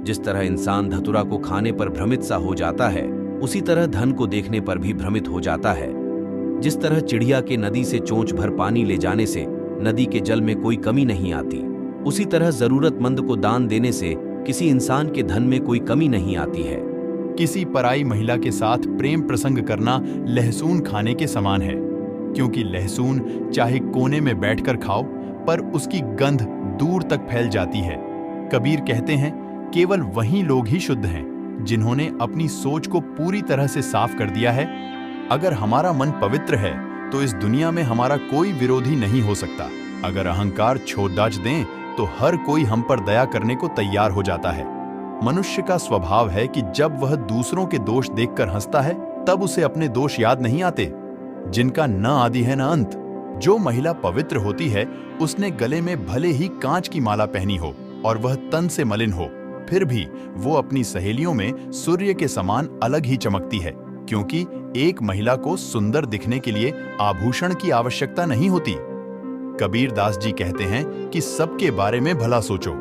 जिस तरह इंसान धतूरा को खाने पर भ्रमित सा हो जाता है, उसी तरह धन को देखने पर भी भ्रमित हो जाता है। जिस तरह चिड़िया के नदी से चोंच भर पानी ले जाने से नदी के जल में कोई कमी नहीं आती, उसी तरह जरूरतमंद को दान देने से किसी इंसान के धन में कोई कमी नहीं आती है। किसी पराई महिला के साथ प्रेम प्रसंग करना लहसून खाने के समान है, क्योंकि लहसून चाहे कोने में बैठकर खाओ, पर उसकी गंध दूर तक फैल जाती है। कबीर कहते हैं, केवल वही लोग ही शुद्ध हैं जिन्होंने अपनी सोच को पूरी तरह से साफ कर दिया है। अगर हमारा मन पवित्र है तो इस दुनिया में हमारा कोई विरोधी नहीं हो सकता। अगर अहंकार छोड़ दें तो हर कोई हम पर दया करने को तैयार हो जाता है। मनुष्य का स्वभाव है कि जब वह दूसरों के दोष देखकर हंसता है तब उसे अपने दोष याद नहीं आते, जिनका न आदि है न अंत। जो महिला पवित्र होती है उसने गले में भले ही कांच की माला पहनी हो और वह तन से मलिन हो, फिर भी वो अपनी सहेलियों में सूर्य के समान अलग ही चमकती है, क्योंकि एक महिला को सुंदर दिखने के लिए आभूषण की आवश्यकता नहीं होती। कबीर दास जी कहते हैं कि सबके बारे में भला सोचो,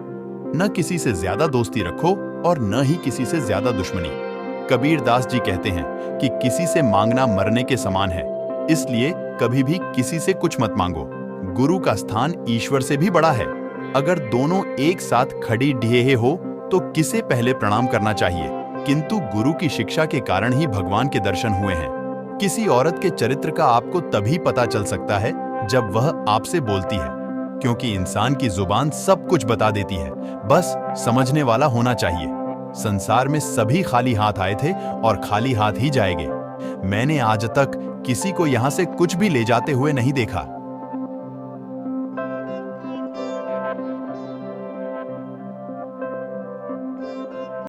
न किसी से ज्यादा दोस्ती रखो और न ही किसी से ज्यादा दुश्मनी। कबीर दास जी कहते हैं कि किसी से मांगना मरने के समान है, इसलिए कभी भी किसी से कुछ मत मांगो। गुरु का स्थान ईश्वर से भी बड़ा है। अगर दोनों एक साथ खड़ी ढेहे हो तो किसे पहले प्रणाम करना चाहिए? किंतु गुरु की शिक्षा के कारण ही भगवान के दर्शन हुए हैं। किसी औरत के चरित्र का आपको तभी पता चल सकता है जब वह आपसे बोलती है, क्योंकि इंसान की जुबान सब कुछ बता देती है, बस समझने वाला होना चाहिए। संसार में सभी खाली हाथ आए थे और खाली हाथ ही जाएंगे। मैंने आज तक किसी को यहाँ से कुछ भी ले जाते हुए नहीं देखा।